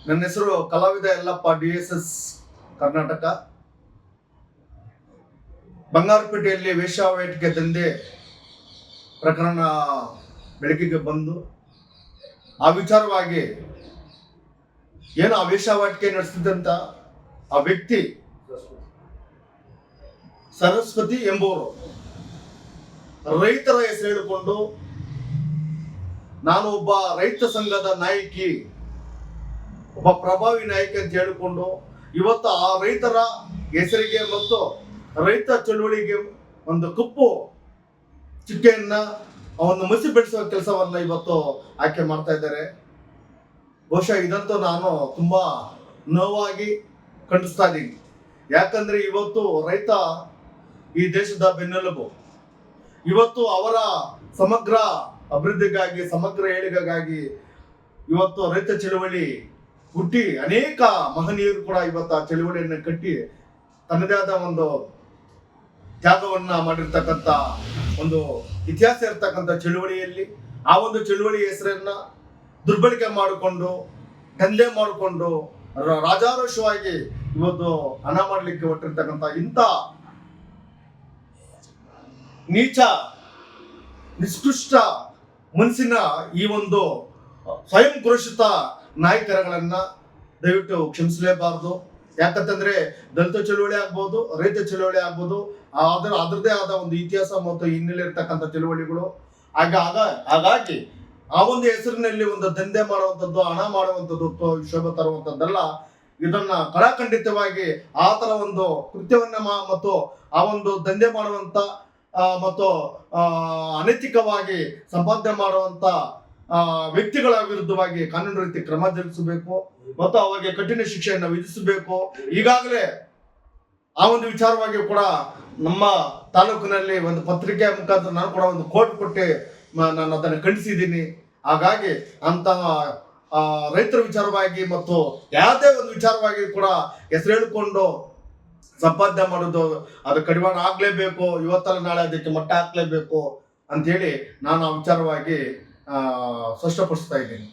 ನನ್ನ ಹೆಸರು ಕಲಾವಿದ ಯಲ್ಲಪ್ಪ DSS ಕರ್ನಾಟಕ. ಬಂಗಾರಪೇಟೆಯಲ್ಲಿ ವೇಶ್ಯಾವಾಟಿಕೆ ದಂಧೆ ಪ್ರಕರಣ ಬೆಳಕಿಗೆ ಬಂದು ಆ ವಿಚಾರವಾಗಿ ಏನು ಆ ವೇಶ್ಯಾವಾಟಿಕೆ ನಡೆಸಿದಂತ ಆ ವ್ಯಕ್ತಿ ಸರಸ್ವತಿ ಎಂಬುವರು ರೈತರ ಹೆಸರು ಹೇಳಿಕೊಂಡು ನಾನು ಒಬ್ಬ ರೈತ ಸಂಘದ ನಾಯಕಿ, ಒಬ್ಬ ಪ್ರಭಾವಿ ನಾಯಕಿ ಅಂತ ಹೇಳಿಕೊಂಡು ಇವತ್ತು ಆ ರೈತರ ಹೆಸರಿಗೆ ಮತ್ತು ರೈತ ಚಳುವಳಿಗೆ ಒಂದು ಕಪ್ಪು ಚುಕ್ಕೆಯನ್ನ ಒಂದು ಮಸಿ ಬೆಳೆಸುವ ಕೆಲಸವನ್ನ ಇವತ್ತು ಆಕೆ ಮಾಡ್ತಾ ಇದ್ದಾರೆ. ಬಹುಶಃ ಇದಂತೂ ನಾನು ತುಂಬಾ ನೋವಾಗಿ ಖಂಡಿಸ್ತಾ ಇದ್ದೀನಿ. ಯಾಕಂದ್ರೆ ಇವತ್ತು ರೈತ ಈ ದೇಶದ ಬೆನ್ನೆಲುಬು. ಇವತ್ತು ಅವರ ಸಮಗ್ರ ಅಭಿವೃದ್ಧಿಗಾಗಿ, ಸಮಗ್ರ ಏಳಿಗೆಗಾಗಿ ಇವತ್ತು ರೈತ ಚಳುವಳಿ ಹುಟ್ಟಿ ಅನೇಕ ಮಹನೀಯರು ಕೂಡ ಇವತ್ತು ಆ ಚಳುವಳಿಯನ್ನು ಕಟ್ಟಿ ತನ್ನದೇ ಆದ ಒಂದು ತ್ಯಾಗವನ್ನ ಮಾಡಿರ್ತಕ್ಕಂಥ ಒಂದು ಇತಿಹಾಸ ಇರ್ತಕ್ಕಂಥ ಚಳುವಳಿಯಲ್ಲಿ ಆ ಒಂದು ಚಳುವಳಿ ಹೆಸರನ್ನ ದುರ್ಬಳಕೆ ಮಾಡಿಕೊಂಡು ದಂಧೆ ಮಾಡಿಕೊಂಡು ರಾಜಾರೋಷವಾಗಿ ಇವತ್ತು ಹಣ ಮಾಡಲಿಕ್ಕೆ ಹೊಟ್ಟಿರ್ತಕ್ಕಂಥ ಇಂಥ ನೀಚ ನಿಷ್ಕೃಷ್ಟ ಮನಸ್ಸಿನ ಈ ಒಂದು ಸ್ವಯಂ ಘೋಷಿತ ನಾಯಕರುಗಳನ್ನ ದಯವಿಟ್ಟು ಕ್ಷಮಿಸಲೇಬಾರದು. ಯಾಕಂತಂದ್ರೆ ದಲಿತ ಚಳುವಳಿ ಆಗ್ಬೋದು, ರೈತ ಚಳುವಳಿ ಆಗ್ಬೋದು, ಅದರದೇ ಆದ ಒಂದು ಇತಿಹಾಸ ಮತ್ತು ಹಿನ್ನೆಲೆ ಇರ್ತಕ್ಕಂಥ ಚಳುವಳಿಗಳು. ಹಾಗಾಗಿ ಆ ಒಂದು ಹೆಸರಿನಲ್ಲಿ ಒಂದು ದಂಧೆ ಮಾಡುವಂಥದ್ದು, ಹಣ ಮಾಡುವಂಥದ್ದು, ಶೋಭೆ ತರುವಂಥದ್ದಲ್ಲ. ಇದನ್ನ ಕಳಾಖಂಡಿತವಾಗಿ ಆ ತರ ಒಂದು ಕೃತ್ಯವನ್ನ ಮತ್ತು ಆ ಒಂದು ದಂಧೆ ಮಾಡುವಂತ ಮತ್ತು ಅನೈತಿಕವಾಗಿ ಸಂಪಾದನೆ ಮಾಡುವಂತ ವ್ಯಕ್ತಿಗಳ ವಿರುದ್ಧವಾಗಿ ಕಾನೂನು ರೀತಿ ಕ್ರಮ ಜರುಗಿಸಬೇಕು ಮತ್ತು ಅವರಿಗೆ ಕಠಿಣ ಶಿಕ್ಷೆಯನ್ನು ವಿಧಿಸಬೇಕು. ಈಗಾಗಲೇ ಆ ಒಂದು ವಿಚಾರವಾಗಿ ಕೂಡ ನಮ್ಮ ತಾಲೂಕಿನಲ್ಲಿ ಒಂದು ಪತ್ರಿಕೆ ಮುಖಾಂತರ ನಾನು ಕೂಡ ಒಂದು ಕೋರ್ಟ್ ಕೊಟ್ಟು ನಾನು ಅದನ್ನು ಖಂಡಿಸಿದ್ದೀನಿ. ಹಾಗಾಗಿ ಅಂತ ರೈತರ ವಿಚಾರವಾಗಿ ಮತ್ತು ಯಾವುದೇ ಒಂದು ವಿಚಾರವಾಗಿ ಕೂಡ ಹೆಸರು ಹೇಳಿಕೊಂಡು ಸಂಪಾದನೆ ಮಾಡೋದು ಅದು ಕಡಿವಾಣ ಆಗ್ಲೇಬೇಕು. ಇವತ್ತಲ್ಲ ನಾಳೆ ಅದಕ್ಕೆ ಮಟ್ಟ ಹಾಕ್ಲೇಬೇಕು ಅಂತೇಳಿ ನಾನು ಆ ವಿಚಾರವಾಗಿ ಸ್ಪಷ್ಟಪಡಿಸ್ತಾ ಇದ್ದೀನಿ.